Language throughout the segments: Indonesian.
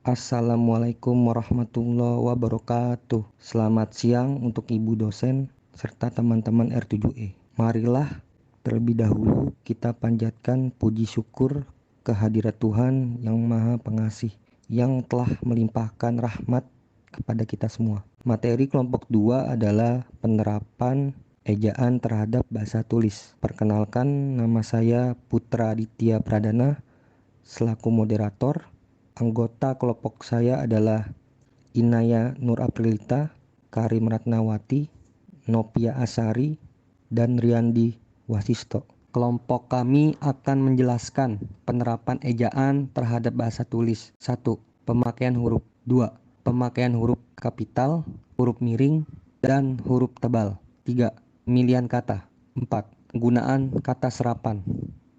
Assalamualaikum warahmatullahi wabarakatuh. Selamat siang untuk Ibu dosen serta teman-teman R7E. Marilah terlebih dahulu kita panjatkan puji syukur kehadirat Tuhan yang Maha Pengasih yang telah melimpahkan rahmat kepada kita semua. Materi kelompok 2 adalah penerapan ejaan terhadap bahasa tulis. Perkenalkan, nama saya Putra Aditya Pradana selaku moderator. Anggota kelompok saya adalah Inaya Nur Aprilita, Karim Ratnawati, Nopia Asari, dan Riyandi Wasisto. Kelompok kami akan menjelaskan penerapan ejaan terhadap bahasa tulis. 1. Pemakaian huruf. 2. Pemakaian huruf kapital, huruf miring, dan huruf tebal. 3. Pemilihan kata. 4. Penggunaan kata serapan.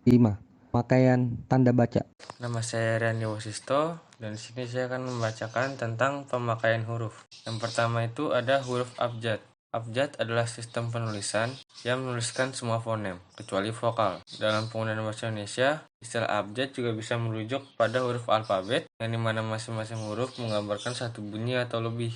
5. Pemakaian tanda baca. Nama saya Riyandi Wasisto dan di sini saya akan membacakan tentang pemakaian huruf. Yang pertama itu ada huruf abjad. Abjad adalah sistem penulisan yang menuliskan semua fonem, kecuali vokal. Dalam penggunaan bahasa Indonesia, istilah abjad juga bisa merujuk pada huruf alfabet, yang dimana masing-masing huruf menggambarkan satu bunyi atau lebih.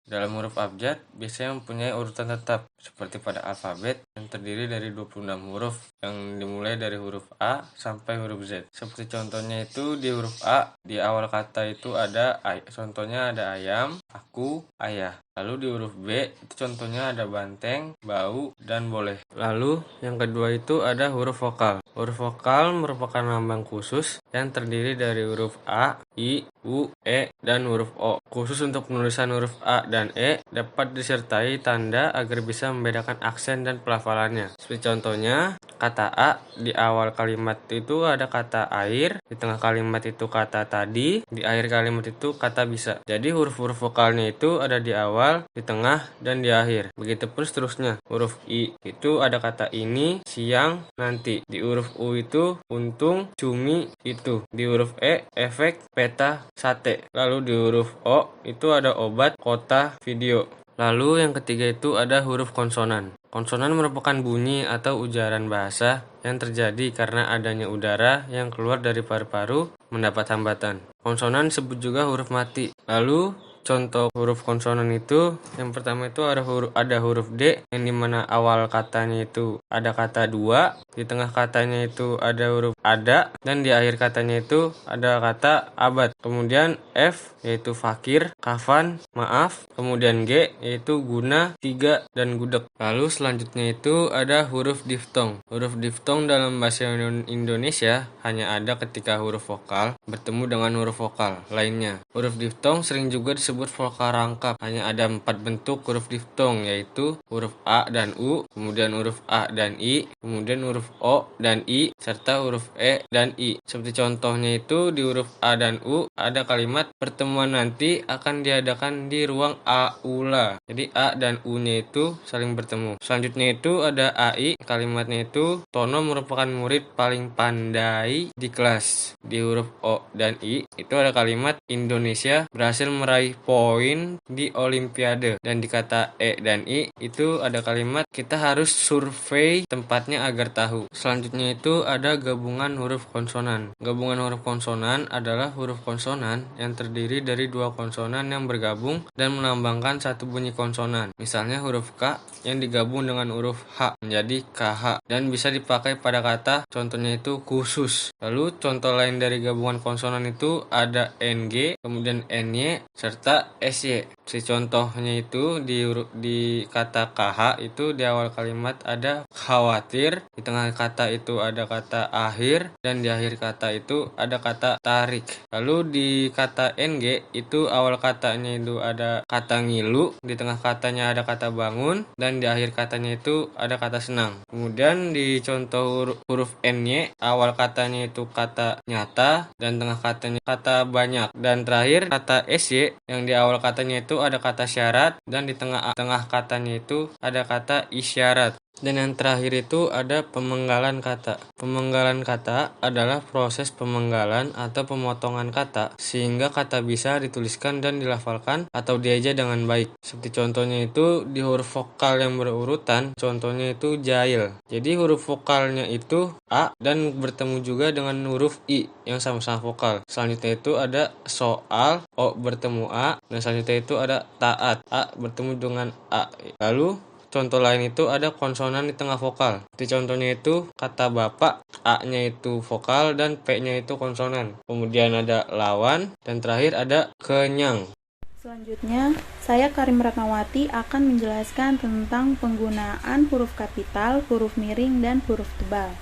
Dalam huruf abjad, biasanya mempunyai urutan tetap, seperti pada alfabet yang terdiri dari 26 huruf, yang dimulai dari huruf A sampai huruf Z. Seperti contohnya itu di huruf A, di awal kata itu ada, contohnya ada ayam, aku, ayah. Lalu di huruf B, itu contohnya ada banteng, bau, dan boleh. Lalu yang kedua itu ada huruf vokal. Huruf vokal merupakan lambang khusus yang terdiri dari huruf A, I, U, E, dan huruf O. Khusus untuk penulisan huruf A dan E dapat disertai tanda agar bisa membedakan aksen dan pelafalannya. Seperti contohnya, kata A di awal kalimat itu ada kata air, di tengah kalimat itu kata tadi, di akhir kalimat itu kata bisa. Jadi huruf-huruf vokalnya itu ada di awal, di tengah, dan di akhir. Begitupun seterusnya. Huruf I itu ada kata ini, siang, nanti. Di huruf U itu untung, cumi, itu. Di huruf E, efek, peta, sate. Lalu di huruf O itu ada obat, kota, video. Lalu yang ketiga itu ada huruf konsonan. Konsonan merupakan bunyi atau ujaran bahasa yang terjadi karena adanya udara yang keluar dari paru-paru mendapat hambatan. Konsonan disebut juga huruf mati. Lalu contoh huruf konsonan itu yang pertama itu ada huruf D yang dimana awal katanya itu ada kata dua, di tengah katanya itu ada huruf ada, dan di akhir katanya itu ada kata abad. Kemudian F yaitu fakir, kafan, maaf. Kemudian G yaitu guna, tiga, dan gudeg. Lalu selanjutnya itu ada huruf diftong. Huruf diftong dalam bahasa Indonesia hanya ada ketika huruf vokal bertemu dengan huruf vokal lainnya. Huruf diftong sering juga disebut vokal rangkap. Hanya ada 4 bentuk huruf diftong, yaitu huruf A dan U, kemudian huruf A dan I, kemudian huruf O dan I, serta huruf E dan I. Seperti contohnya itu di huruf A dan U ada kalimat pertemuan nanti akan diadakan di ruang aula. Jadi A dan U-nya itu saling bertemu. Selanjutnya itu ada AI, kalimatnya itu Tono merupakan murid paling pandai di kelas. Di huruf O dan I itu ada kalimat Indonesia berhasil meraih poin di Olimpiade. Dan di kata E dan I itu ada kalimat kita harus survei tempatnya agar tahu. Selanjutnya itu ada gabungan huruf konsonan. Gabungan huruf konsonan adalah huruf konsonan yang terdiri dari dua konsonan yang bergabung dan melambangkan satu bunyi konsonan. Misalnya huruf K yang digabung dengan huruf H menjadi KH dan bisa dipakai pada kata contohnya itu khusus. Lalu contoh lain dari gabungan konsonan itu ada NG, kemudian NY, serta SY. Si contohnya itu di kata KH itu di awal kalimat ada khawatir, di tengah kata itu ada kata akhir, dan di akhir kata itu ada kata tarik. Lalu di kata NG itu awal katanya itu ada kata ngilu, di tengah katanya ada kata bangun, dan di akhir katanya itu ada kata senang. Kemudian di contoh huruf NY awal katanya itu kata nyata, dan tengah katanya kata banyak, dan terakhir kata SY yang di awal katanya itu ada kata syarat, dan di tengah katanya itu ada kata isyarat. Dan yang terakhir itu ada Pemenggalan kata. Pemenggalan kata adalah proses pemenggalan atau pemotongan kata sehingga kata bisa dituliskan dan dilafalkan atau dieja dengan baik. Seperti contohnya itu di huruf vokal yang berurutan, contohnya itu jail. Jadi huruf vokalnya itu A dan bertemu juga dengan huruf I yang sama-sama vokal. Selanjutnya itu ada soal, O bertemu A, dan selanjutnya itu ada taat, A bertemu dengan A. Lalu contoh lain itu ada konsonan di tengah vokal. Di contohnya itu kata bapak, A-nya itu vokal dan P-nya itu konsonan. Kemudian ada lawan dan terakhir ada kenyang. Selanjutnya, saya Karim Ratnawati akan menjelaskan tentang penggunaan huruf kapital, huruf miring, dan huruf tebal.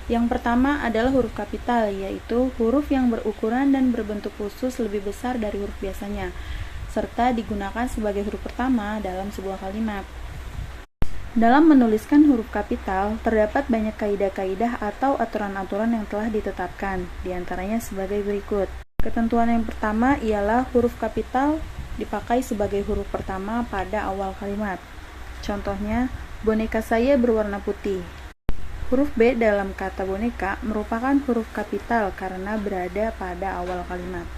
Yang pertama adalah huruf kapital, yaitu huruf yang berukuran dan berbentuk khusus lebih besar dari huruf biasanya, serta digunakan sebagai huruf pertama dalam sebuah kalimat. Dalam menuliskan huruf kapital, terdapat banyak kaidah-kaidah atau aturan-aturan yang telah ditetapkan, diantaranya sebagai berikut. Ketentuan yang pertama ialah huruf kapital dipakai sebagai huruf pertama pada awal kalimat. Contohnya, boneka saya berwarna putih. Huruf B dalam kata boneka merupakan huruf kapital karena berada pada awal kalimat.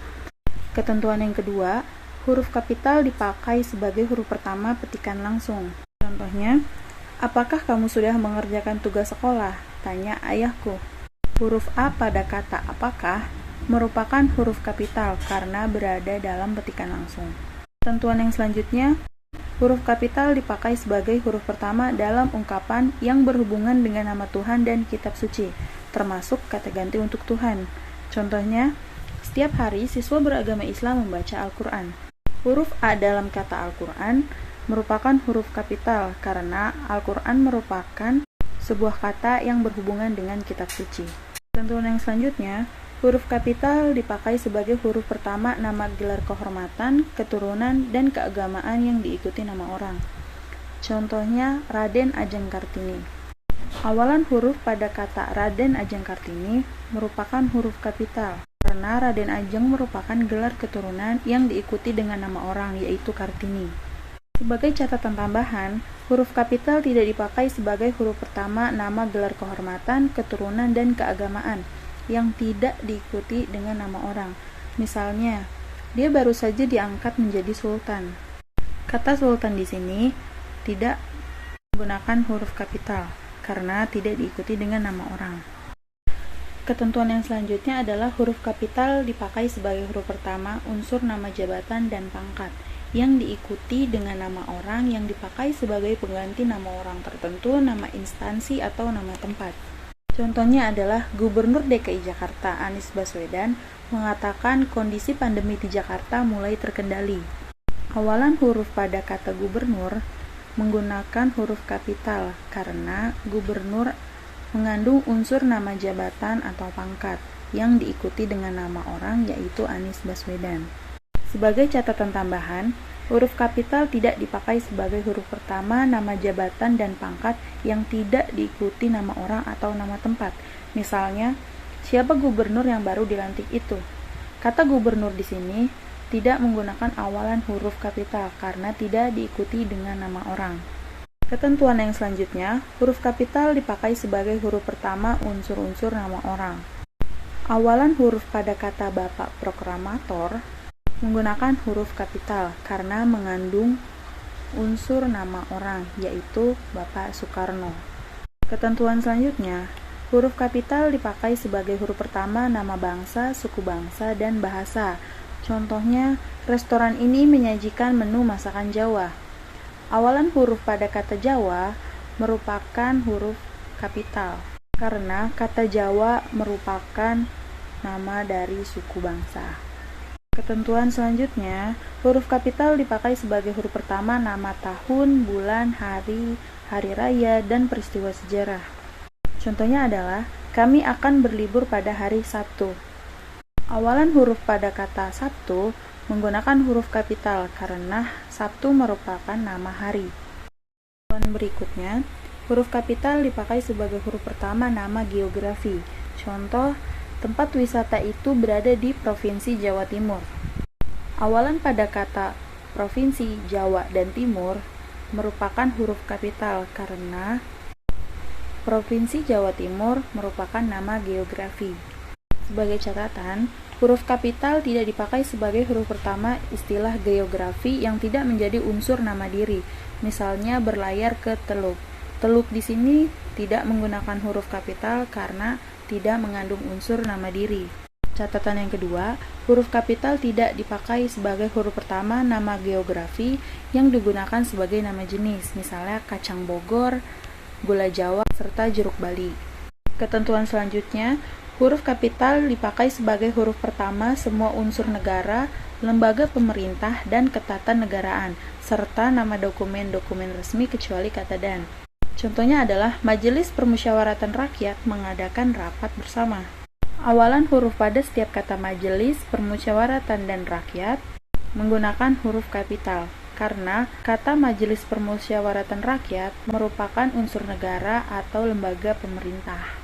Ketentuan yang kedua, huruf kapital dipakai sebagai huruf pertama petikan langsung. Contohnya, apakah kamu sudah mengerjakan tugas sekolah? Tanya ayahku. Huruf A pada kata apakah merupakan huruf kapital karena berada dalam petikan langsung. Ketentuan yang selanjutnya, huruf kapital dipakai sebagai huruf pertama dalam ungkapan yang berhubungan dengan nama Tuhan dan kitab suci, termasuk kata ganti untuk Tuhan. Contohnya, setiap hari siswa beragama Islam membaca Al-Quran. Huruf A dalam kata Al-Quran merupakan huruf kapital karena Al-Quran merupakan sebuah kata yang berhubungan dengan kitab suci. Ketentuan yang selanjutnya, huruf kapital dipakai sebagai huruf pertama nama gelar kehormatan, keturunan, dan keagamaan yang diikuti nama orang. Contohnya, Raden Ajeng Kartini. Awalan huruf pada kata Raden Ajeng Kartini merupakan huruf kapital, karena Raden Ajeng merupakan gelar keturunan yang diikuti dengan nama orang, yaitu Kartini. Sebagai catatan tambahan, huruf kapital tidak dipakai sebagai huruf pertama nama gelar kehormatan, keturunan, dan keagamaan yang tidak diikuti dengan nama orang. Misalnya, dia baru saja diangkat menjadi sultan. Kata sultan di sini tidak menggunakan huruf kapital karena tidak diikuti dengan nama orang. Ketentuan yang selanjutnya adalah huruf kapital dipakai sebagai huruf pertama unsur nama jabatan dan pangkat yang diikuti dengan nama orang yang dipakai sebagai pengganti nama orang tertentu, nama instansi, atau nama tempat. Contohnya adalah Gubernur DKI Jakarta Anies Baswedan mengatakan kondisi pandemi di Jakarta mulai terkendali. Awalan huruf pada kata gubernur menggunakan huruf kapital karena gubernur mengandung unsur nama jabatan atau pangkat yang diikuti dengan nama orang yaitu Anies Baswedan. Sebagai catatan tambahan, huruf kapital tidak dipakai sebagai huruf pertama nama jabatan dan pangkat yang tidak diikuti nama orang atau nama tempat. Misalnya, siapa gubernur yang baru dilantik itu? Kata gubernur di sini tidak menggunakan awalan huruf kapital karena tidak diikuti dengan nama orang. Ketentuan yang selanjutnya, huruf kapital dipakai sebagai huruf pertama unsur-unsur nama orang. Awalan huruf pada kata Bapak Proklamator menggunakan huruf kapital karena mengandung unsur nama orang, yaitu Bapak Soekarno. Ketentuan selanjutnya, huruf kapital dipakai sebagai huruf pertama nama bangsa, suku bangsa, dan bahasa. Contohnya, restoran ini menyajikan menu masakan Jawa. Awalan huruf pada kata Jawa merupakan huruf kapital karena kata Jawa merupakan nama dari suku bangsa. Ketentuan selanjutnya, huruf kapital dipakai sebagai huruf pertama nama tahun, bulan, hari, hari raya, dan peristiwa sejarah. Contohnya adalah, kami akan berlibur pada hari Sabtu. Awalan huruf pada kata Sabtu menggunakan huruf kapital karena Sabtu merupakan nama hari. Ketentuan berikutnya, huruf kapital dipakai sebagai huruf pertama nama geografi. Contoh, tempat wisata itu berada di Provinsi Jawa Timur. Awalan pada kata Provinsi, Jawa, dan Timur merupakan huruf kapital karena Provinsi Jawa Timur merupakan nama geografi. Sebagai catatan, huruf kapital tidak dipakai sebagai huruf pertama istilah geografi yang tidak menjadi unsur nama diri. Misalnya berlayar ke Teluk. Teluk di sini tidak menggunakan huruf kapital karena tidak mengandung unsur nama diri. Catatan yang kedua, huruf kapital tidak dipakai sebagai huruf pertama nama geografi yang digunakan sebagai nama jenis, misalnya kacang Bogor, gula Jawa, serta jeruk Bali. Ketentuan selanjutnya, huruf kapital dipakai sebagai huruf pertama semua unsur negara, lembaga pemerintah, dan ketatanegaraan, serta nama dokumen-dokumen resmi kecuali kata dan. Contohnya adalah Majelis Permusyawaratan Rakyat mengadakan rapat bersama. Awalan huruf pada setiap kata majelis, permusyawaratan, dan rakyat menggunakan huruf kapital karena kata majelis permusyawaratan rakyat merupakan unsur negara atau lembaga pemerintah.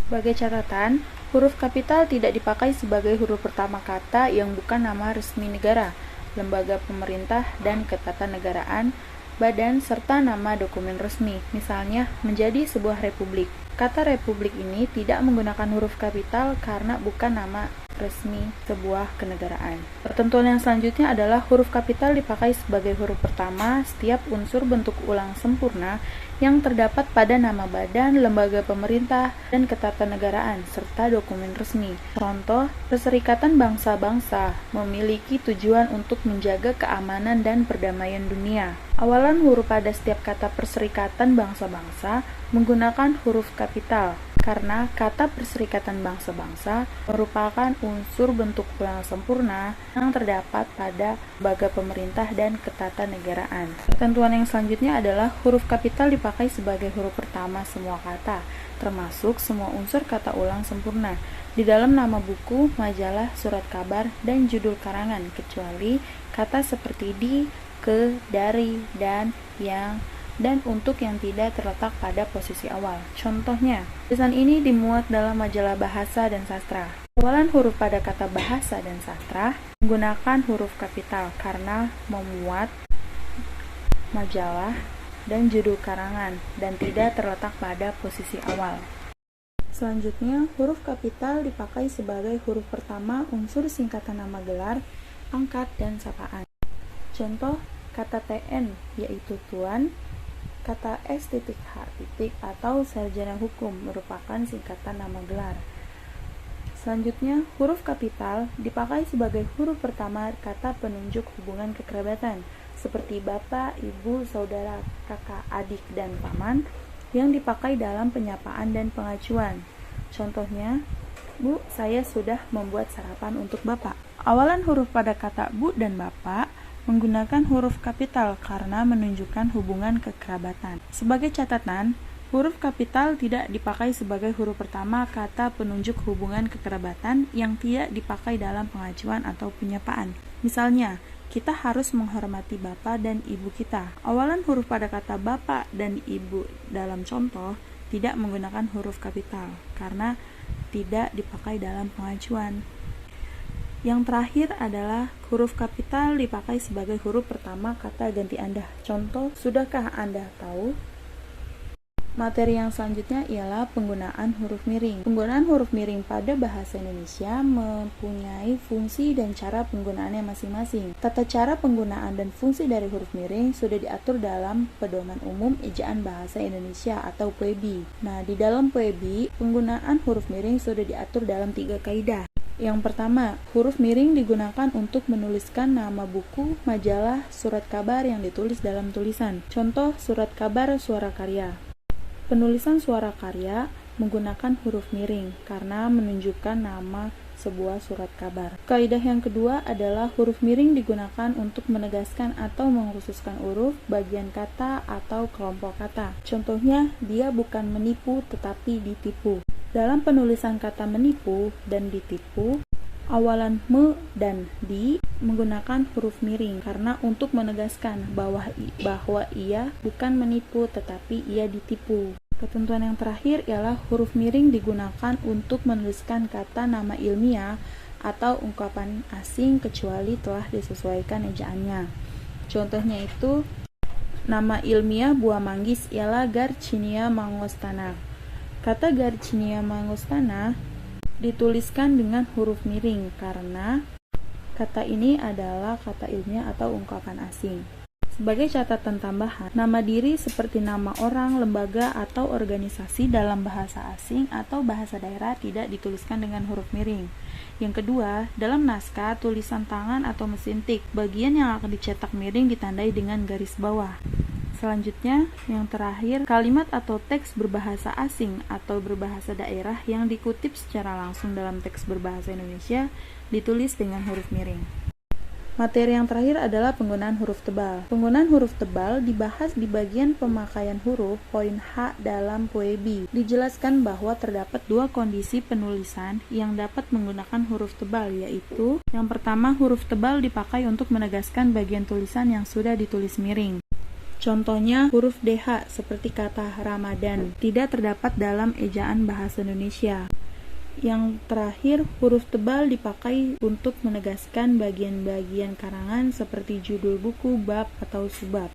Sebagai catatan, huruf kapital tidak dipakai sebagai huruf pertama kata yang bukan nama resmi negara, lembaga pemerintah, dan ketatanegaraan, badan, serta nama dokumen resmi, misalnya menjadi sebuah republik. Kata republik ini tidak menggunakan huruf kapital karena bukan nama resmi sebuah kenegaraan. Ketentuan yang selanjutnya adalah huruf kapital dipakai sebagai huruf pertama setiap unsur bentuk ulang sempurna yang terdapat pada nama badan, lembaga pemerintah, dan ketatanegaraan, serta dokumen resmi. Contoh, Perserikatan Bangsa-Bangsa memiliki tujuan untuk menjaga keamanan dan perdamaian dunia. Awalan huruf pada setiap kata Perserikatan Bangsa-Bangsa menggunakan huruf kapital karena kata Perserikatan Bangsa-Bangsa merupakan unsur bentuk ulang sempurna yang terdapat pada lembaga pemerintah dan ketatanegaraan. Ketentuan yang selanjutnya adalah huruf kapital dipakai sebagai huruf pertama semua kata, termasuk semua unsur kata ulang sempurna di dalam nama buku, majalah, surat kabar, dan judul karangan, kecuali kata seperti di, ke, dari, dan, yang, dan untuk yang tidak terletak pada posisi awal. Contohnya, tulisan ini dimuat dalam majalah Bahasa dan Sastra. Awalan huruf pada kata Bahasa dan Sastra menggunakan huruf kapital karena memuat majalah dan judul karangan dan tidak terletak pada posisi awal. Selanjutnya, huruf kapital dipakai sebagai huruf pertama unsur singkatan nama gelar, pangkat, dan sapaan. Contoh, kata TN yaitu Tuan, kata S.H. atau sarjana hukum merupakan singkatan nama gelar. Selanjutnya, huruf kapital dipakai sebagai huruf pertama kata penunjuk hubungan kekerabatan, seperti bapak, ibu, saudara, kakak, adik, dan paman, yang dipakai dalam penyapaan dan pengacuan. Contohnya, Bu, saya sudah membuat sarapan untuk Bapak. Awalan huruf pada kata Bu dan Bapak menggunakan huruf kapital karena menunjukkan hubungan kekerabatan. Sebagai catatan, huruf kapital tidak dipakai sebagai huruf pertama kata penunjuk hubungan kekerabatan yang tidak dipakai dalam pengacuan atau penyapaan. Misalnya, kita harus menghormati bapak dan ibu kita. Awalan huruf pada kata bapak dan ibu dalam contoh tidak menggunakan huruf kapital karena tidak dipakai dalam pengacuan. Yang terakhir adalah huruf kapital dipakai sebagai huruf pertama kata ganti Anda. Contoh, sudahkah Anda tahu? Materi yang selanjutnya ialah penggunaan huruf miring. Penggunaan huruf miring pada bahasa Indonesia mempunyai fungsi dan cara penggunaannya masing-masing. Tata cara penggunaan dan fungsi dari huruf miring sudah diatur dalam Pedoman Umum Ejaan Bahasa Indonesia atau PUEBI. Nah, di dalam PUEBI, penggunaan huruf miring sudah diatur dalam 3 kaidah. Yang pertama, huruf miring digunakan untuk menuliskan nama buku, majalah, surat kabar yang ditulis dalam tulisan. Contoh, surat kabar Suara Karya. Penulisan Suara Karya menggunakan huruf miring karena menunjukkan nama sebuah surat kabar. Kaidah yang kedua adalah huruf miring digunakan untuk menegaskan atau mengkhususkan huruf, bagian kata, atau kelompok kata. Contohnya, dia bukan menipu tetapi ditipu. Dalam penulisan kata menipu dan ditipu, awalan me dan di menggunakan huruf miring karena untuk menegaskan bahwa ia bukan menipu tetapi ia ditipu. Ketentuan yang terakhir ialah huruf miring digunakan untuk menuliskan kata nama ilmiah atau ungkapan asing kecuali telah disesuaikan ejaannya. Contohnya itu, nama ilmiah buah manggis ialah Garcinia mangostana. Kata Garcinia Mangostana dituliskan dengan huruf miring karena kata ini adalah kata ilmiah atau ungkapan asing. Sebagai catatan tambahan, nama diri seperti nama orang, lembaga, atau organisasi dalam bahasa asing atau bahasa daerah tidak dituliskan dengan huruf miring. Yang kedua, dalam naskah, tulisan tangan atau mesin tik, bagian yang akan dicetak miring ditandai dengan garis bawah. Selanjutnya, yang terakhir, kalimat atau teks berbahasa asing atau berbahasa daerah yang dikutip secara langsung dalam teks berbahasa Indonesia ditulis dengan huruf miring. Materi yang terakhir adalah penggunaan huruf tebal. Penggunaan huruf tebal dibahas di bagian pemakaian huruf poin H dalam Poebi. Dijelaskan bahwa terdapat dua kondisi penulisan yang dapat menggunakan huruf tebal, yaitu yang pertama, huruf tebal dipakai untuk menegaskan bagian tulisan yang sudah ditulis miring. Contohnya, huruf DH seperti kata Ramadan tidak terdapat dalam ejaan bahasa Indonesia. Yang terakhir, huruf tebal dipakai untuk menegaskan bagian-bagian karangan seperti judul buku, bab, atau subbab.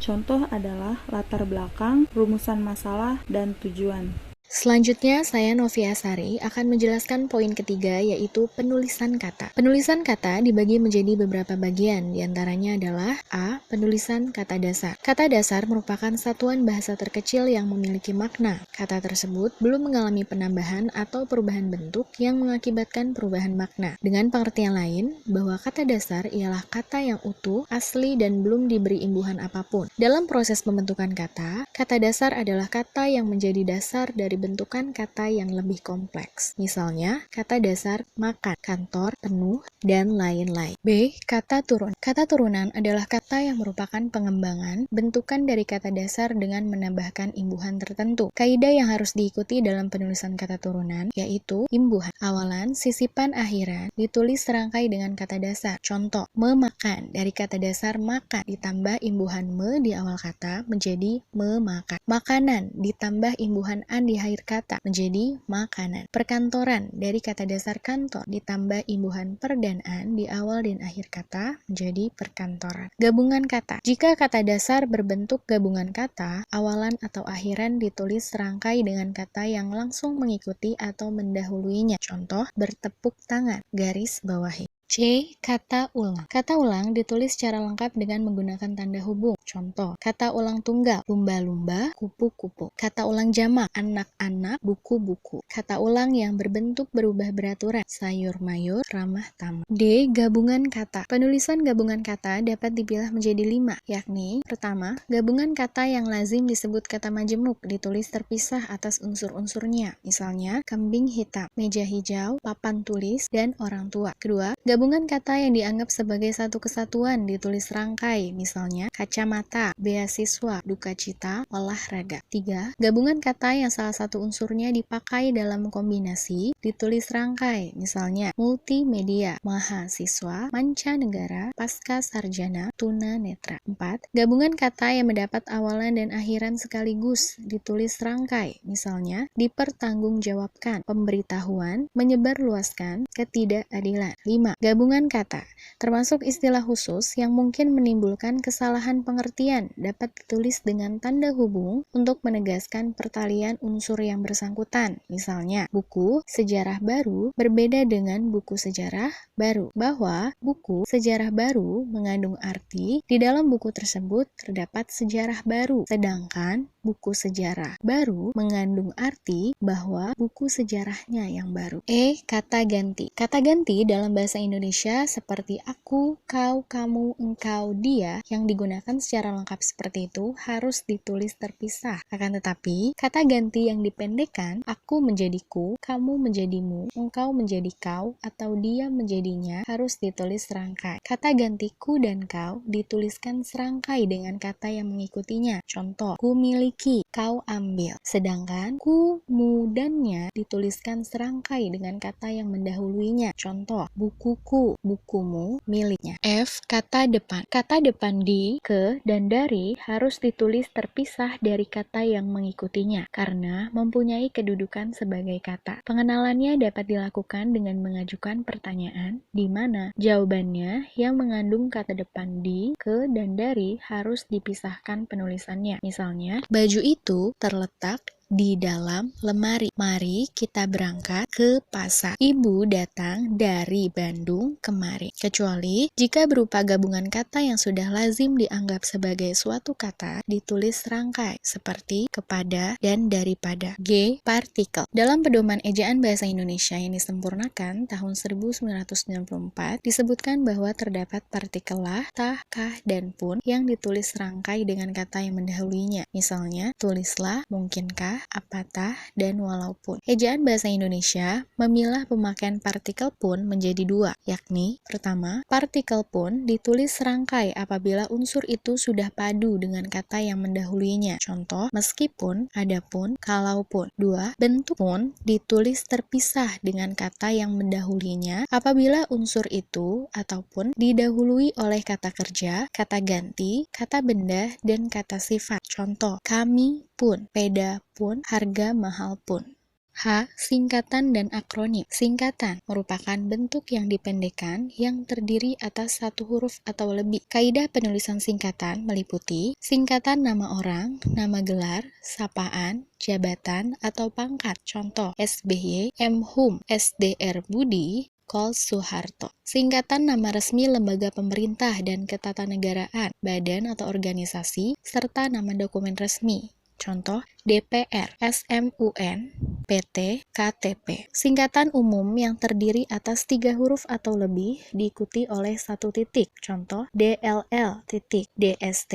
Contoh adalah latar belakang, rumusan masalah, dan tujuan. Selanjutnya, saya Novia Sari akan menjelaskan poin ketiga, yaitu penulisan kata. Penulisan kata dibagi menjadi beberapa bagian, diantaranya adalah A. Penulisan kata dasar. Kata dasar merupakan satuan bahasa terkecil yang memiliki makna. Kata tersebut belum mengalami penambahan atau perubahan bentuk yang mengakibatkan perubahan makna. Dengan pengertian lain, bahwa kata dasar ialah kata yang utuh, asli, dan belum diberi imbuhan apapun. Dalam proses pembentukan kata dasar adalah kata yang menjadi dasar dari bentukan kata yang lebih kompleks. Misalnya, kata dasar makan, kantor, penuh, dan lain-lain. B. Kata turun. Kata turunan adalah kata yang merupakan pengembangan bentukan dari kata dasar dengan menambahkan imbuhan tertentu. Kaidah yang harus diikuti dalam penulisan kata turunan yaitu imbuhan. Awalan, sisipan, akhiran ditulis serangkai dengan kata dasar. Contoh, memakan dari kata dasar makan ditambah imbuhan me di awal kata menjadi memakan. Makanan ditambah imbuhan an di akhir kata menjadi makanan. Perkantoran dari kata dasar kantor ditambah imbuhan per dan an di awal dan akhir kata menjadi perkantoran. Gabungan kata. Jika kata dasar berbentuk gabungan kata, awalan atau akhiran ditulis serangkai dengan kata yang langsung mengikuti atau mendahuluinya. Contoh, bertepuk tangan, garis bawahi. C. Kata ulang. Kata ulang ditulis secara lengkap dengan menggunakan tanda hubung. Contoh, kata ulang tunggal, lumba-lumba, kupu-kupu. Kata ulang jamak, anak-anak, buku-buku. Kata ulang yang berbentuk berubah beraturan, sayur-mayur, ramah-tamah. D. Gabungan kata. Penulisan gabungan kata dapat dipilah menjadi 5, yakni pertama, gabungan kata yang lazim disebut kata majemuk ditulis terpisah atas unsur-unsurnya. Misalnya, kambing hitam, meja hijau, papan tulis, dan orang tua. Kedua, gabungan kata yang dianggap sebagai satu kesatuan ditulis rangkai, misalnya kacamata, beasiswa, duka cita, olahraga. 3. Gabungan kata yang salah satu unsurnya dipakai dalam kombinasi ditulis rangkai, misalnya multimedia, mahasiswa, mancanegara, pasca sarjana, tuna netra. 4. Gabungan kata yang mendapat awalan dan akhiran sekaligus ditulis rangkai, misalnya dipertanggungjawabkan, pemberitahuan, menyebarluaskan, ketidakadilan. 5. Gabungan kata, termasuk istilah khusus yang mungkin menimbulkan kesalahan pengertian, dapat ditulis dengan tanda hubung untuk menegaskan pertalian unsur yang bersangkutan. Misalnya, buku sejarah baru berbeda dengan buku sejarah baru. Bahwa buku sejarah baru mengandung arti di dalam buku tersebut terdapat sejarah baru, sedangkan buku sejarah baru mengandung arti bahwa buku sejarahnya yang baru. E. Kata ganti. Kata ganti dalam bahasa Indonesia seperti aku, kau, kamu, engkau, dia yang digunakan secara lengkap seperti itu harus ditulis terpisah. Akan tetapi, kata ganti yang dipendekkan, aku menjadi ku, kamu menjadimu, engkau menjadi kau, atau dia menjadinya harus ditulis serangkai. Kata ganti ku dan kau dituliskan serangkai dengan kata yang mengikutinya. Contoh, ku miliki, kau ambil. Sedangkan ku, mu, dannya dituliskan serangkai dengan kata yang mendahuluinya. Contoh, bukuku, bukumu, miliknya. F. Kata depan. Kata depan di, ke, dan dari harus ditulis terpisah dari kata yang mengikutinya karena mempunyai kedudukan sebagai kata. Pengenalannya dapat dilakukan dengan mengajukan pertanyaan di mana jawabannya yang mengandung kata depan di, ke, dan dari harus dipisahkan penulisannya. Misalnya, baju itu terletak di dalam lemari. Mari kita berangkat ke pasar. Ibu datang dari Bandung kemari. Kecuali jika berupa gabungan kata yang sudah lazim dianggap sebagai suatu kata ditulis serangkai seperti kepada dan daripada. G. Partikel. Dalam pedoman ejaan bahasa Indonesia yang disempurnakan tahun 1994 disebutkan bahwa terdapat partikel lah, tah, kah, dan pun yang ditulis serangkai dengan kata yang mendahulunya. Misalnya, tulislah, mungkinkah, apatah, dan walaupun. Ejaan bahasa Indonesia memilah pemakaian partikel pun menjadi dua, yakni pertama, partikel pun ditulis serangkai apabila unsur itu sudah padu dengan kata yang mendahulunya. Contoh, meskipun, adapun, kalaupun. Dua, bentuk pun ditulis terpisah dengan kata yang mendahulunya apabila unsur itu ataupun didahului oleh kata kerja, kata ganti, kata benda, dan kata sifat. Contoh, kami pun, peda pun, harga mahal pun. H. Singkatan dan akronim. Singkatan merupakan bentuk yang dipendekkan yang terdiri atas satu huruf atau lebih. Kaidah penulisan singkatan meliputi singkatan nama orang, nama gelar, sapaan, jabatan, atau pangkat. Contoh, SBY, M. Hum, SDR Budi, Kol Soeharto. Singkatan nama resmi lembaga pemerintah dan ketatanegaraan, badan atau organisasi, serta nama dokumen resmi. Contoh, DPR, SMUN, PT, KTP. Singkatan umum yang terdiri atas 3 huruf atau lebih diikuti oleh satu titik. Contoh, DLL, DST,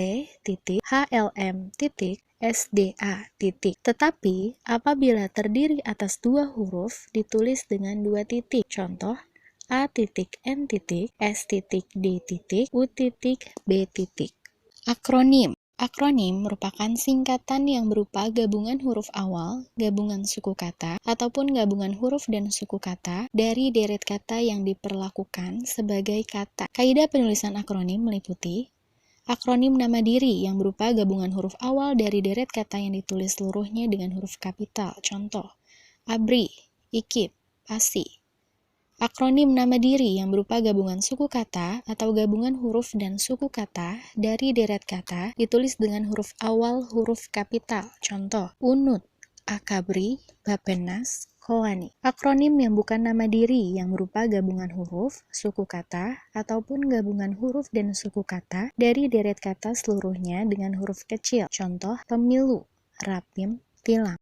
HLM, SDA. Tetapi, apabila terdiri atas 2 huruf, ditulis dengan 2 titik. Contoh, A.N. S.D. U.B. Akronim. Akronim merupakan singkatan yang berupa gabungan huruf awal, gabungan suku kata, ataupun gabungan huruf dan suku kata dari deret kata yang diperlakukan sebagai kata. Kaidah penulisan akronim meliputi akronim nama diri yang berupa gabungan huruf awal dari deret kata yang ditulis seluruhnya dengan huruf kapital. Contoh, ABRI, IKIP, ASI. Akronim nama diri yang berupa gabungan suku kata atau gabungan huruf dan suku kata dari deret kata ditulis dengan huruf awal huruf kapital. Contoh, UNUD, AKABRI, BAPENAS, KOANI. Akronim yang bukan nama diri yang berupa gabungan huruf, suku kata, ataupun gabungan huruf dan suku kata dari deret kata seluruhnya dengan huruf kecil. Contoh, pemilu, rapim, tilang.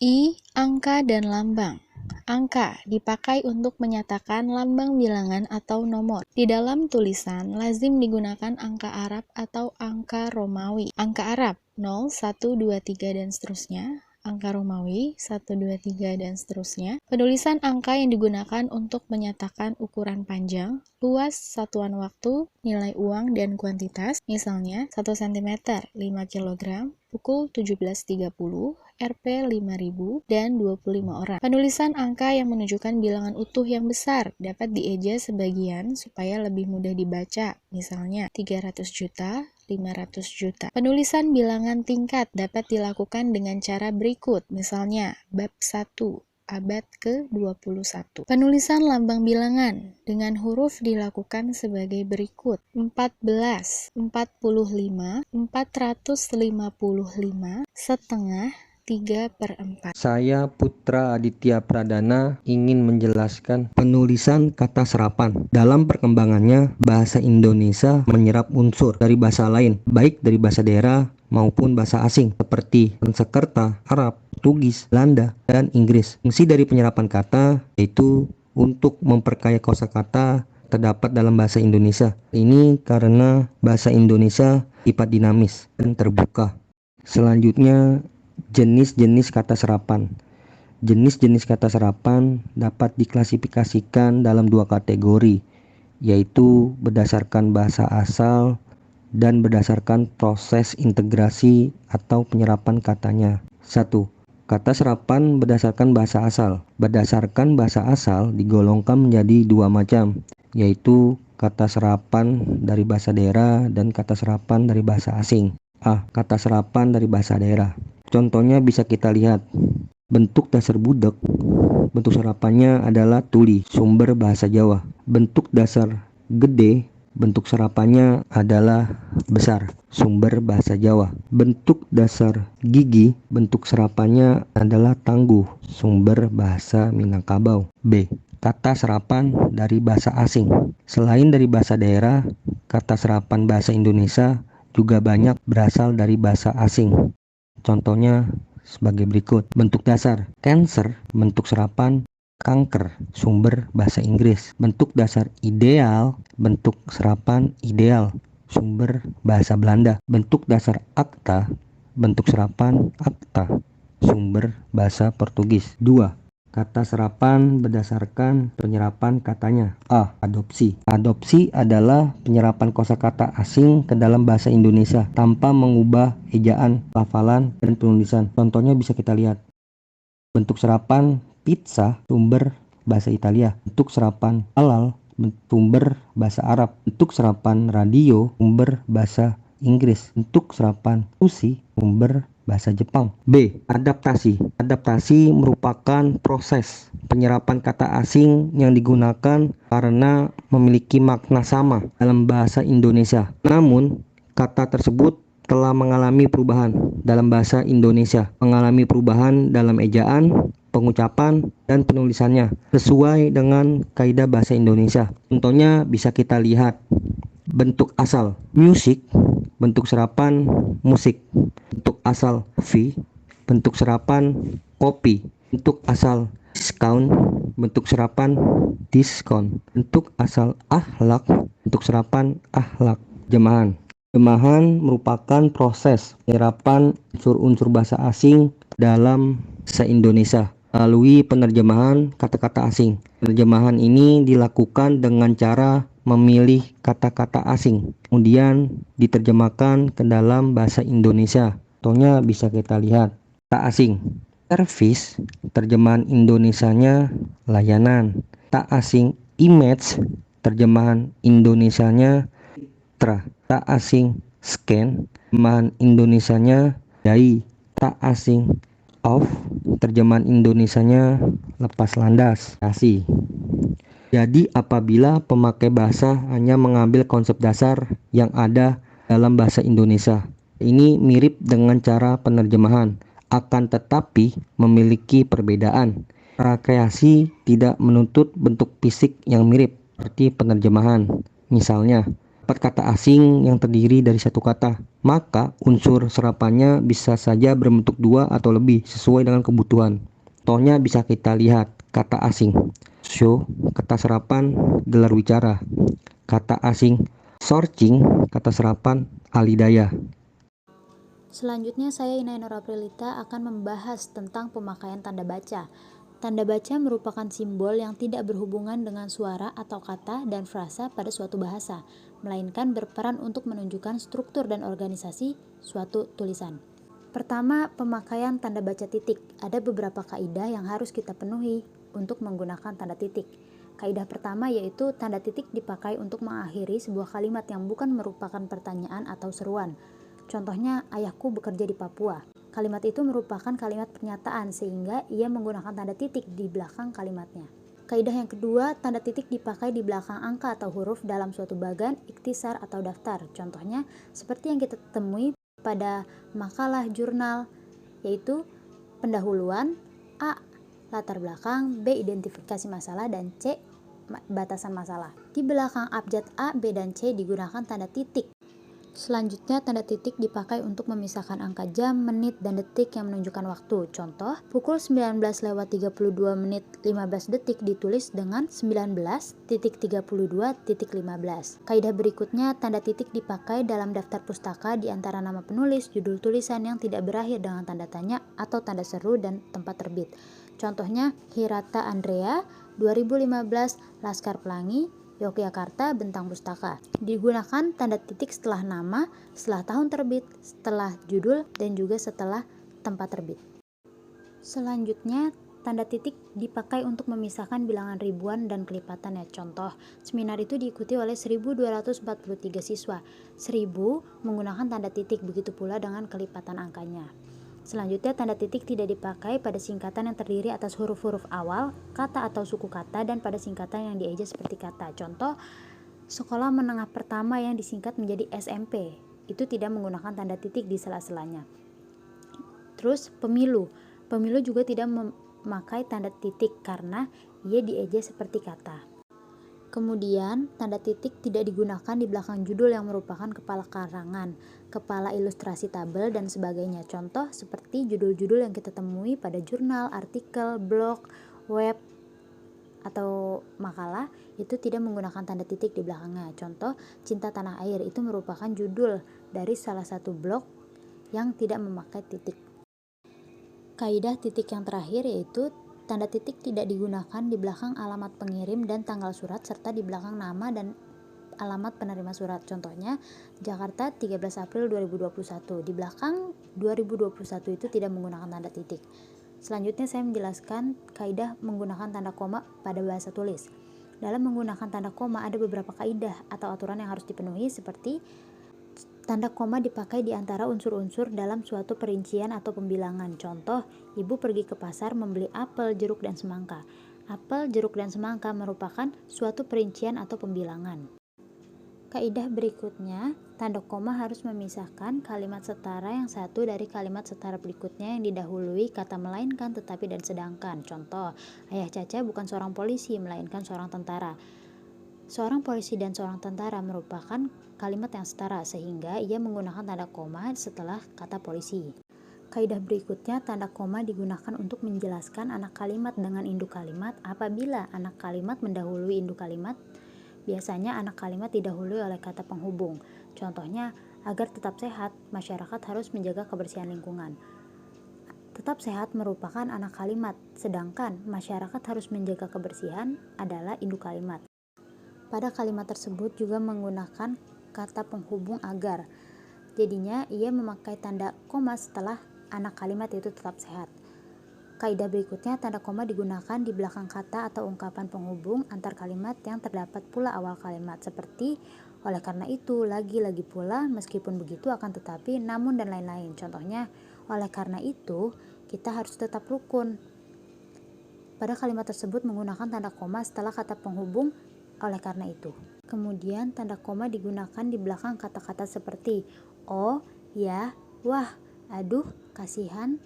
I. Angka dan lambang. Angka dipakai untuk menyatakan lambang bilangan atau nomor. Di dalam tulisan lazim digunakan angka Arab atau angka Romawi. Angka Arab 0, 1, 2, 3 dan seterusnya. Angka Romawi 1, 2, 3 dan seterusnya. Penulisan angka yang digunakan untuk menyatakan ukuran panjang, luas, satuan waktu, nilai uang, dan kuantitas. Misalnya 1 cm 5 kg, pukul 17.30, Rp 5.000, dan 25 orang. Penulisan angka yang menunjukkan bilangan utuh yang besar dapat dieja sebagian supaya lebih mudah dibaca. Misalnya 300 juta, 500 juta. Penulisan bilangan tingkat dapat dilakukan dengan cara berikut. Misalnya bab 1, abad ke-21. Penulisan lambang bilangan dengan huruf dilakukan sebagai berikut. 14, 45, 455, setengah, 3/4. Saya Putra Aditya Pradana ingin menjelaskan penulisan kata serapan. Dalam perkembangannya, bahasa Indonesia menyerap unsur dari bahasa lain, baik dari bahasa daerah maupun bahasa asing seperti Sanskerta, Arab, Portugis, Belanda, dan Inggris. Fungsi dari penyerapan kata yaitu untuk memperkaya kosakata terdapat dalam bahasa Indonesia. Ini karena bahasa Indonesia sifat dinamis dan terbuka. Selanjutnya, jenis-jenis kata serapan. Jenis-jenis kata serapan dapat diklasifikasikan dalam 2 kategori, yaitu berdasarkan bahasa asal dan berdasarkan proses integrasi atau penyerapan katanya. 1. Kata serapan berdasarkan bahasa asal. Berdasarkan bahasa asal digolongkan menjadi 2 macam, yaitu kata serapan dari bahasa daerah dan kata serapan dari bahasa asing. A. Kata serapan dari bahasa daerah. Contohnya bisa kita lihat. Bentuk dasar budak, bentuk serapannya adalah tuli, sumber bahasa Jawa. Bentuk dasar gede, bentuk serapannya adalah besar. Sumber bahasa Jawa. Bentuk dasar gigi, bentuk serapannya adalah tangguh. Sumber bahasa Minangkabau. B. Kata serapan dari bahasa asing. Selain dari bahasa daerah, kata serapan bahasa Indonesia juga banyak berasal dari bahasa asing. Contohnya sebagai berikut. Bentuk dasar cancer, bentuk serapan kanker, sumber bahasa Inggris. Bentuk dasar ideal, bentuk serapan ideal, sumber bahasa Belanda. Bentuk dasar akta, bentuk serapan akta, sumber bahasa Portugis. 2. Kata serapan berdasarkan penyerapan katanya. A. Adopsi. Adopsi adalah penyerapan kosakata asing ke dalam bahasa Indonesia tanpa mengubah ejaan, lafalan, dan penulisan. Contohnya bisa kita lihat. Bentuk serapan pizza, sumber bahasa Italia. Bentuk serapan halal, sumber bahasa Arab. Bentuk serapan radio, sumber bahasa Inggris. Bentuk serapan sushi, sumber bahasa Jepang. B. Adaptasi. Adaptasi merupakan proses penyerapan kata asing yang digunakan karena memiliki makna sama dalam bahasa Indonesia. Namun, kata tersebut telah mengalami perubahan dalam bahasa Indonesia, mengalami perubahan dalam ejaan, pengucapan, dan penulisannya sesuai dengan kaidah bahasa Indonesia. Contohnya bisa kita lihat. Bentuk asal music, bentuk serapan musik. Bentuk asal coffee, bentuk serapan kopi. Bentuk asal discount, bentuk serapan diskon. Bentuk asal akhlak, bentuk serapan akhlak. Jemahan. Jemahan merupakan proses penyerapan unsur-unsur bahasa asing dalam bahasa Indonesia melalui penerjemahan kata-kata asing. Penerjemahan ini dilakukan dengan cara memilih kata-kata asing, kemudian diterjemahkan ke dalam bahasa Indonesia. Contohnya bisa kita lihat. Kata asing service, terjemahan Indonesianya layanan. Kata asing image, terjemahan Indonesianya citra. Kata asing scan, terjemahan Indonesianya dai. Kata asing off, terjemahan Indonesianya lepas landas. Kasih. Jadi apabila pemakai bahasa hanya mengambil konsep dasar yang ada dalam bahasa Indonesia, ini mirip dengan cara penerjemahan, akan tetapi memiliki perbedaan. Rekreasi tidak menuntut bentuk fisik yang mirip seperti penerjemahan. Misalnya, dapat kata asing yang terdiri dari satu kata, maka unsur serapannya bisa saja berbentuk dua atau lebih sesuai dengan kebutuhan. Contohnya bisa kita lihat. Kata asing show, kata serapan gelar wicara. Kata asing searching, kata serapan alidaya. Selanjutnya saya Inai Nur Aprilita akan membahas tentang pemakaian tanda baca. Tanda baca merupakan simbol yang tidak berhubungan dengan suara atau kata dan frasa pada suatu bahasa, melainkan berperan untuk menunjukkan struktur dan organisasi suatu tulisan. Pertama, pemakaian tanda baca titik. Ada beberapa kaidah yang harus kita penuhi untuk menggunakan tanda titik. Kaidah pertama yaitu tanda titik dipakai untuk mengakhiri sebuah kalimat yang bukan merupakan pertanyaan atau seruan. Contohnya, ayahku bekerja di Papua. Kalimat itu merupakan kalimat pernyataan sehingga ia menggunakan tanda titik di belakang kalimatnya. Kaidah yang kedua, tanda titik dipakai di belakang angka atau huruf dalam suatu bagan, ikhtisar atau daftar. Contohnya, seperti yang kita temui pada makalah jurnal, yaitu pendahuluan, A. latar belakang, B. identifikasi masalah, dan C. batasan masalah. Di belakang abjad A, B, dan C digunakan tanda titik. Selanjutnya, tanda titik dipakai untuk memisahkan angka jam, menit, dan detik yang menunjukkan waktu. Contoh, pukul 19.32 menit 15 detik ditulis dengan 19.32.15. Kaidah berikutnya, tanda titik dipakai dalam daftar pustaka di antara nama penulis, judul tulisan yang tidak berakhir dengan tanda tanya atau tanda seru, dan tempat terbit. Contohnya, Hirata Andrea, 2015, Laskar Pelangi, Yogyakarta, Bentang Pustaka. Digunakan tanda titik setelah nama, setelah tahun terbit, setelah judul, dan juga setelah tempat terbit. Selanjutnya, tanda titik dipakai untuk memisahkan bilangan ribuan dan kelipatannya. Contoh, seminar itu diikuti oleh 1.243 siswa. 1.000 menggunakan tanda titik, begitu pula dengan kelipatan angkanya. Selanjutnya, tanda titik tidak dipakai pada singkatan yang terdiri atas huruf-huruf awal, kata atau suku kata, dan pada singkatan yang dieja seperti kata. Contoh, sekolah menengah pertama yang disingkat menjadi SMP. itu tidak menggunakan tanda titik di sela-selanya. Terus pemilu juga tidak memakai tanda titik karena ia dieja seperti kata. Kemudian, tanda titik tidak digunakan di belakang judul yang merupakan kepala karangan, kepala ilustrasi tabel, dan sebagainya. Contoh seperti judul-judul yang kita temui pada jurnal, artikel, blog, web, atau makalah itu tidak menggunakan tanda titik di belakangnya. Contoh, Cinta Tanah Air itu merupakan judul dari salah satu blog yang tidak memakai titik. Kaidah titik yang terakhir yaitu tanda titik tidak digunakan di belakang alamat pengirim dan tanggal surat serta di belakang nama dan alamat penerima surat. Contohnya, Jakarta 13 April 2021. Di belakang 2021 itu tidak menggunakan tanda titik. Selanjutnya saya menjelaskan kaidah menggunakan tanda koma pada bahasa tulis. Dalam menggunakan tanda koma ada beberapa kaidah atau aturan yang harus dipenuhi seperti tanda koma dipakai di antara unsur-unsur dalam suatu perincian atau pembilangan. Contoh, ibu pergi ke pasar membeli apel, jeruk, dan semangka. Apel, jeruk, dan semangka merupakan suatu perincian atau pembilangan. Kaidah berikutnya, tanda koma harus memisahkan kalimat setara yang satu dari kalimat setara berikutnya yang didahului kata melainkan, tetapi, dan sedangkan. Contoh, Ayah Caca bukan seorang polisi, melainkan seorang tentara. Seorang polisi dan seorang tentara merupakan kalimat yang setara sehingga ia menggunakan tanda koma setelah kata polisi. Kaidah berikutnya, tanda koma digunakan untuk menjelaskan anak kalimat dengan induk kalimat apabila anak kalimat mendahului induk kalimat. Biasanya anak kalimat didahului oleh kata penghubung. Contohnya, agar tetap sehat, masyarakat harus menjaga kebersihan lingkungan. Tetap sehat merupakan anak kalimat, sedangkan masyarakat harus menjaga kebersihan adalah induk kalimat. Pada kalimat tersebut juga menggunakan kata penghubung agar. Jadinya ia memakai tanda koma setelah anak kalimat itu tetap sehat. Kaidah berikutnya, tanda koma digunakan di belakang kata atau ungkapan penghubung antar kalimat yang terdapat pula awal kalimat seperti oleh karena itu, lagi pula, meskipun begitu, akan tetapi, namun, dan lain-lain. Contohnya, oleh karena itu kita harus tetap rukun. Pada kalimat tersebut menggunakan tanda koma setelah kata penghubung oleh karena itu. Kemudian tanda koma digunakan di belakang kata-kata seperti oh, ya, wah, aduh, kasihan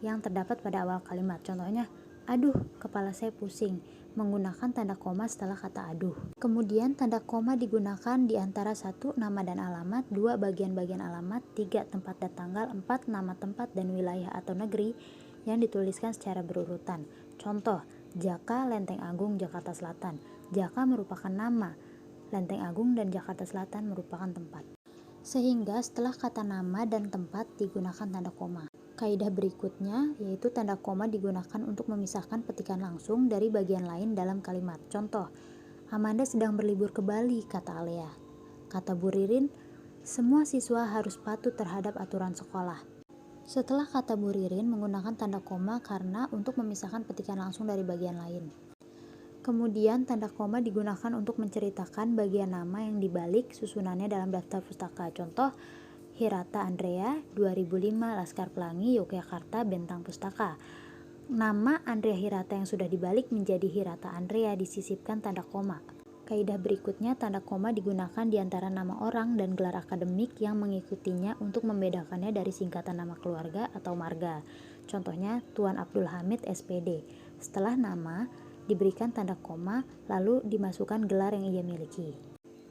yang terdapat pada awal kalimat. Contohnya, aduh, kepala saya pusing, menggunakan tanda koma setelah kata aduh. Kemudian tanda koma digunakan di antara 1. Nama dan alamat, 2. Bagian-bagian alamat, 3. Tempat dan tanggal, 4. Nama tempat dan wilayah atau negeri yang dituliskan secara berurutan. Contoh, Jaka, Lenteng Agung, Jakarta Selatan. Jaka merupakan nama, Lenteng Agung dan Jakarta Selatan merupakan tempat. Sehingga setelah kata nama dan tempat digunakan tanda koma. Kaidah berikutnya yaitu tanda koma digunakan untuk memisahkan petikan langsung dari bagian lain dalam kalimat. Contoh, Amanda sedang berlibur ke Bali, kata Alea. Kata Bu Ririn, semua siswa harus patuh terhadap aturan sekolah. Setelah kata Bu Ririn menggunakan tanda koma karena untuk memisahkan petikan langsung dari bagian lain. Kemudian tanda koma digunakan untuk menceritakan bagian nama yang dibalik susunannya dalam daftar pustaka. Contoh, Hirata Andrea, 2005, Laskar Pelangi, Yogyakarta, Bentang Pustaka. Nama Andrea Hirata yang sudah dibalik menjadi Hirata Andrea disisipkan tanda koma. Kaidah berikutnya, tanda koma digunakan di antara nama orang dan gelar akademik yang mengikutinya untuk membedakannya dari singkatan nama keluarga atau marga. Contohnya, Tuan Abdul Hamid, SPD. Setelah nama, diberikan tanda koma, lalu dimasukkan gelar yang ia miliki.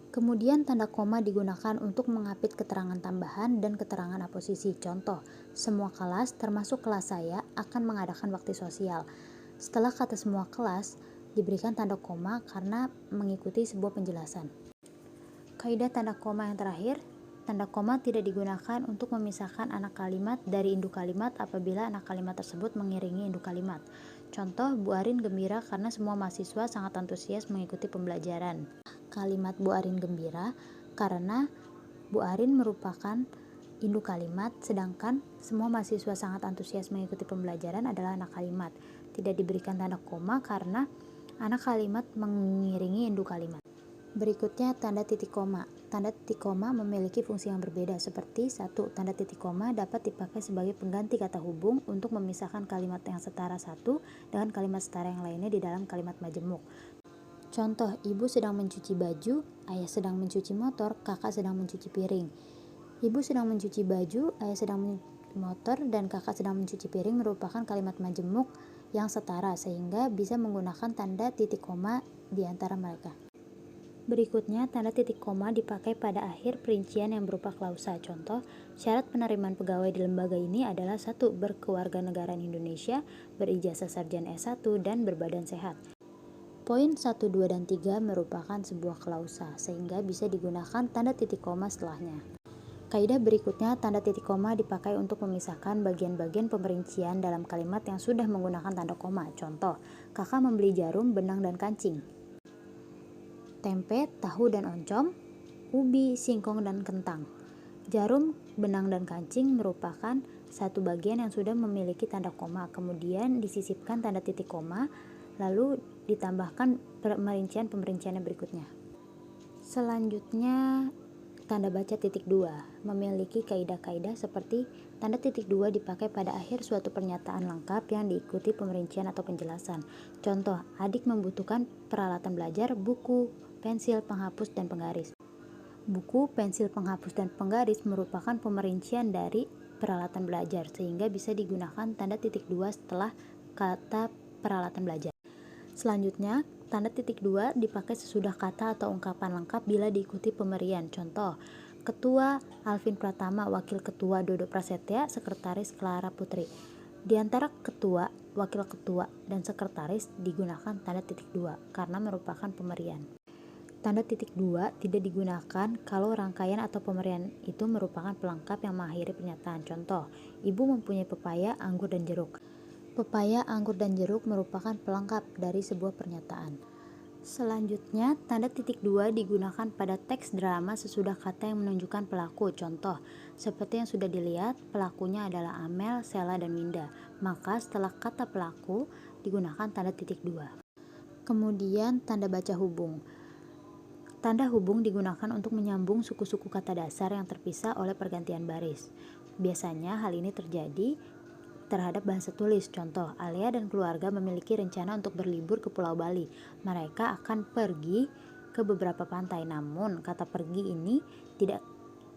Kemudian tanda koma digunakan untuk mengapit keterangan tambahan dan keterangan aposisi. Contoh, semua kelas, termasuk kelas saya, akan mengadakan bakti sosial. Setelah kata semua kelas, diberikan tanda koma karena mengikuti sebuah penjelasan. Kaidah tanda koma yang terakhir, tanda koma tidak digunakan untuk memisahkan anak kalimat dari induk kalimat apabila anak kalimat tersebut mengiringi induk kalimat. Contoh, Bu Arin gembira karena semua mahasiswa sangat antusias mengikuti pembelajaran. Kalimat Bu Arin gembira karena Bu Arin merupakan induk kalimat, sedangkan semua mahasiswa sangat antusias mengikuti pembelajaran adalah anak kalimat. Tidak diberikan tanda koma karena anak kalimat mengiringi induk kalimat. Berikutnya tanda titik koma. Tanda titik koma memiliki fungsi yang berbeda seperti 1. Tanda titik koma dapat dipakai sebagai pengganti kata hubung untuk memisahkan kalimat yang setara satu dengan kalimat setara yang lainnya di dalam kalimat majemuk. Contoh, ibu sedang mencuci baju, ayah sedang mencuci motor, kakak sedang mencuci piring. Ibu sedang mencuci baju, ayah sedang mencuci motor, dan kakak sedang mencuci piring merupakan kalimat majemuk yang setara sehingga bisa menggunakan tanda titik koma di antara mereka. Berikutnya, tanda titik koma dipakai pada akhir perincian yang berupa klausa. Contoh, syarat penerimaan pegawai di lembaga ini adalah 1. Berkewarganegaraan Indonesia, berijazah sarjana S1, dan berbadan sehat. Poin 1, 2, dan 3 merupakan sebuah klausa, sehingga bisa digunakan tanda titik koma setelahnya. Kaidah berikutnya, tanda titik koma dipakai untuk memisahkan bagian-bagian pemerincian dalam kalimat yang sudah menggunakan tanda koma. Contoh, kakak membeli jarum, benang, dan kancing. Tempe, tahu, dan oncom, ubi, singkong, dan kentang. Jarum, benang, dan kancing merupakan satu bagian yang sudah memiliki tanda koma, kemudian disisipkan tanda titik koma, lalu ditambahkan pemerincian yang berikutnya. Selanjutnya, tanda baca titik 2 memiliki kaidah-kaidah seperti tanda titik 2 dipakai pada akhir suatu pernyataan lengkap yang diikuti pemerincian atau penjelasan. Contoh, adik membutuhkan peralatan belajar, buku, pensil, penghapus, dan penggaris. Buku, pensil, penghapus, dan penggaris merupakan pemerincian dari peralatan belajar sehingga bisa digunakan tanda titik 2 setelah kata peralatan belajar. Selanjutnya, tanda titik 2 dipakai sesudah kata atau ungkapan lengkap bila diikuti pemberian. Contoh, Ketua Alvin Pratama, Wakil Ketua Dodo Prasetya, Sekretaris Clara Putri. Di antara ketua, wakil ketua, dan sekretaris digunakan tanda titik 2 karena merupakan pemberian. Tanda titik 2 tidak digunakan kalau rangkaian atau pemberian itu merupakan pelengkap yang mengakhiri pernyataan. Contoh, ibu mempunyai pepaya, anggur, dan jeruk. Pepaya, anggur, dan jeruk merupakan pelengkap dari sebuah pernyataan. Selanjutnya, tanda titik 2 digunakan pada teks drama sesudah kata yang menunjukkan pelaku. Contoh, seperti yang sudah dilihat, pelakunya adalah Amel, Sela, dan Winda. Maka setelah kata pelaku digunakan tanda titik 2. Kemudian, tanda baca hubung. Tanda hubung digunakan untuk menyambung suku-suku kata dasar yang terpisah oleh pergantian baris. Biasanya hal ini terjadi terhadap bahasa tulis. Contoh, Alia dan keluarga memiliki rencana untuk berlibur ke Pulau Bali. Mereka akan pergi ke beberapa pantai, namun kata pergi ini tidak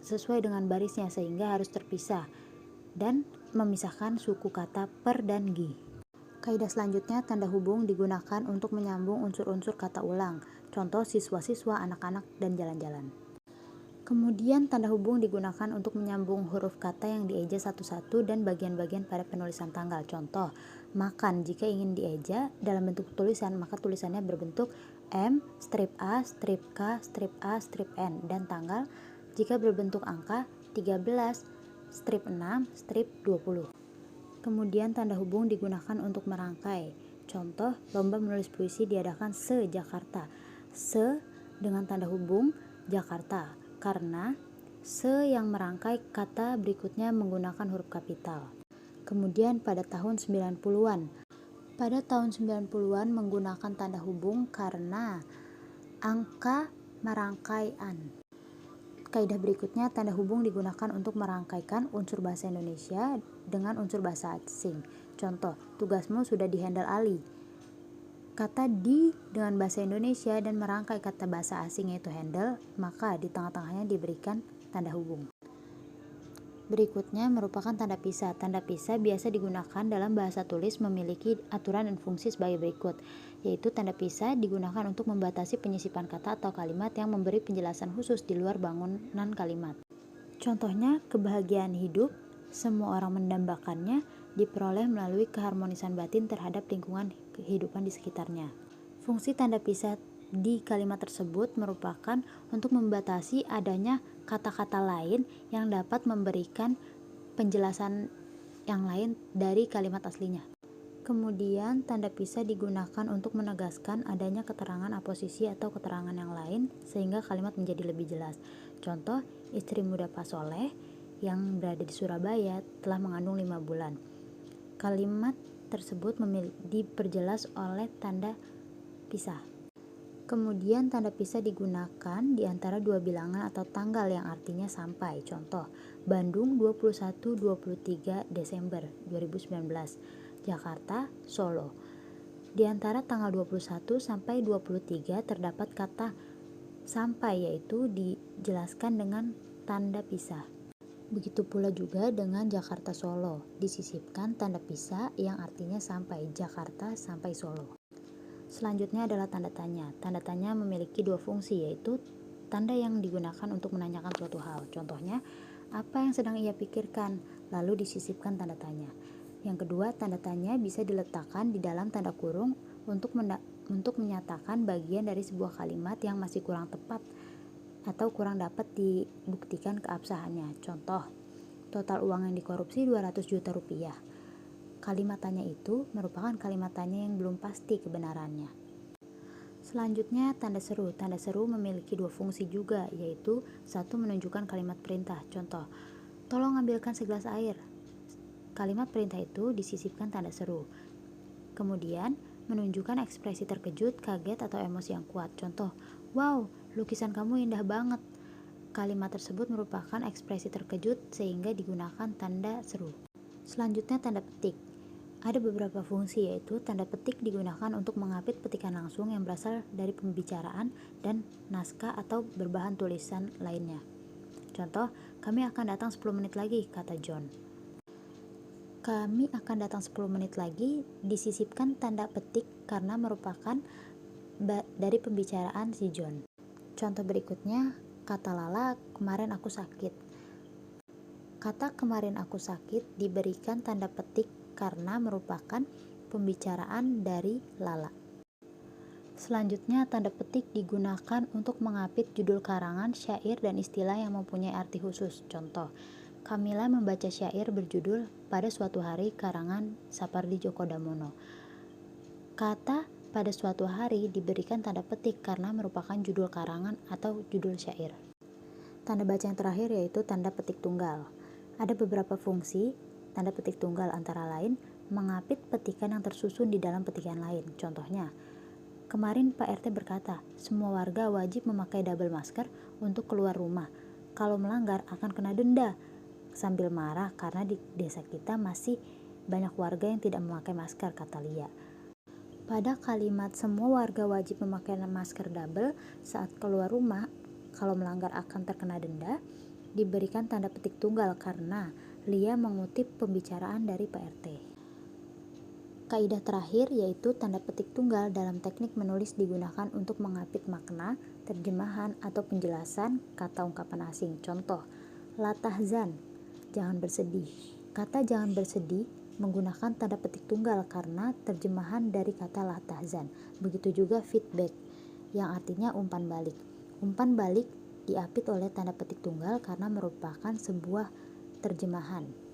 sesuai dengan barisnya sehingga harus terpisah dan memisahkan suku kata per dan gi. Kaidah selanjutnya, tanda hubung digunakan untuk menyambung unsur-unsur kata ulang. Contoh, siswa-siswa, anak-anak, dan jalan-jalan. Kemudian tanda hubung digunakan untuk menyambung huruf kata yang dieja satu-satu dan bagian-bagian pada penulisan tanggal. Contoh, makan jika ingin dieja dalam bentuk tulisan maka tulisannya berbentuk M, strip A, strip K, strip A, strip N, dan tanggal jika berbentuk angka 13, strip 6, strip 20. Kemudian tanda hubung digunakan untuk merangkai. Contoh, lomba menulis puisi diadakan se-Jakarta. Se dengan tanda hubung Jakarta karena se yang merangkai kata berikutnya menggunakan huruf kapital. Kemudian pada tahun 90-an. Pada tahun 90-an menggunakan tanda hubung karena angka merangkaian. Kaidah berikutnya, tanda hubung digunakan untuk merangkaikan unsur bahasa Indonesia dengan unsur bahasa asing. Contoh, tugasmu sudah dihandle Ali. Kata di dengan bahasa Indonesia dan merangkai kata bahasa asing yaitu handle, maka di tengah-tengahnya diberikan tanda hubung. Berikutnya merupakan tanda pisah. Tanda pisah biasa digunakan dalam bahasa tulis memiliki aturan dan fungsi sebagai berikut, yaitu tanda pisah digunakan untuk membatasi penyisipan kata atau kalimat yang memberi penjelasan khusus di luar bangunan kalimat. Contohnya, kebahagiaan hidup, semua orang mendambakannya, diperoleh melalui keharmonisan batin terhadap lingkungan kehidupan di sekitarnya. Fungsi tanda pisah di kalimat tersebut merupakan untuk membatasi adanya kata-kata lain yang dapat memberikan penjelasan yang lain dari kalimat aslinya. Kemudian, tanda pisah digunakan untuk menegaskan adanya keterangan aposisi atau keterangan yang lain sehingga kalimat menjadi lebih jelas. Contoh, istri muda Pak Soleh yang berada di Surabaya telah mengandung 5 bulan. Kalimat tersebut diperjelas oleh tanda pisah. Kemudian tanda pisah digunakan di antara dua bilangan atau tanggal yang artinya sampai. Contoh, Bandung 21-23 Desember 2019, Jakarta, Solo. Di antara tanggal 21 sampai 23 terdapat kata sampai, yaitu dijelaskan dengan tanda pisah. Begitu pula juga dengan Jakarta Solo, disisipkan tanda pisah yang artinya sampai, Jakarta sampai Solo. Selanjutnya adalah tanda tanya. Tanda tanya memiliki dua fungsi, yaitu tanda yang digunakan untuk menanyakan suatu hal. Contohnya, apa yang sedang ia pikirkan, lalu disisipkan tanda tanya. Yang kedua, tanda tanya bisa diletakkan di dalam tanda kurung untuk menyatakan bagian dari sebuah kalimat yang masih kurang tepat atau kurang dapat dibuktikan keabsahannya. Contoh, total uang yang dikorupsi 200 juta rupiah. Kalimat tanya itu merupakan kalimat tanya yang belum pasti kebenarannya. Selanjutnya, tanda seru. Tanda seru memiliki dua fungsi juga, yaitu satu, menunjukkan kalimat perintah. Contoh, tolong ambilkan segelas air. Kalimat perintah itu disisipkan tanda seru. Kemudian, menunjukkan ekspresi terkejut, kaget, atau emosi yang kuat. Contoh, wow, lukisan kamu indah banget. Kalimat tersebut merupakan ekspresi terkejut sehingga digunakan tanda seru. Selanjutnya, tanda petik. Ada beberapa fungsi, yaitu tanda petik digunakan untuk mengapit petikan langsung yang berasal dari pembicaraan dan naskah atau berbahan tulisan lainnya. Contoh, kami akan datang 10 menit lagi, kata John. Kami akan datang 10 menit lagi disisipkan tanda petik karena merupakan dari pembicaraan si John. Contoh berikutnya, kata Lala, kemarin aku sakit. Kata kemarin aku sakit diberikan tanda petik karena merupakan pembicaraan dari Lala. Selanjutnya, tanda petik digunakan untuk mengapit judul karangan, syair, dan istilah yang mempunyai arti khusus. Contoh, Kamila membaca syair berjudul Pada Suatu Hari karangan Sapardi Djoko Damono. Kata pada suatu hari diberikan tanda petik karena merupakan judul karangan atau judul syair. Tanda baca yang terakhir yaitu tanda petik tunggal. Ada beberapa fungsi tanda petik tunggal, antara lain mengapit petikan yang tersusun di dalam petikan lain. Contohnya, kemarin Pak RT berkata, semua warga wajib memakai double masker untuk keluar rumah. Kalau melanggar akan kena denda. Sambil marah karena di desa kita masih banyak warga yang tidak memakai masker, kata Lia. Pada kalimat semua warga wajib memakai masker double saat keluar rumah, kalau melanggar akan terkena denda, diberikan tanda petik tunggal karena Lia mengutip pembicaraan dari Pak RT. Kaidah terakhir yaitu tanda petik tunggal dalam teknik menulis digunakan untuk mengapit makna, terjemahan, atau penjelasan kata ungkapan asing. Contoh, la tahzan, jangan bersedih. Kata jangan bersedih menggunakan tanda petik tunggal karena terjemahan dari kata la tahzan. Begitu juga feedback yang artinya umpan balik. Umpan balik diapit oleh tanda petik tunggal karena merupakan sebuah terjemahan.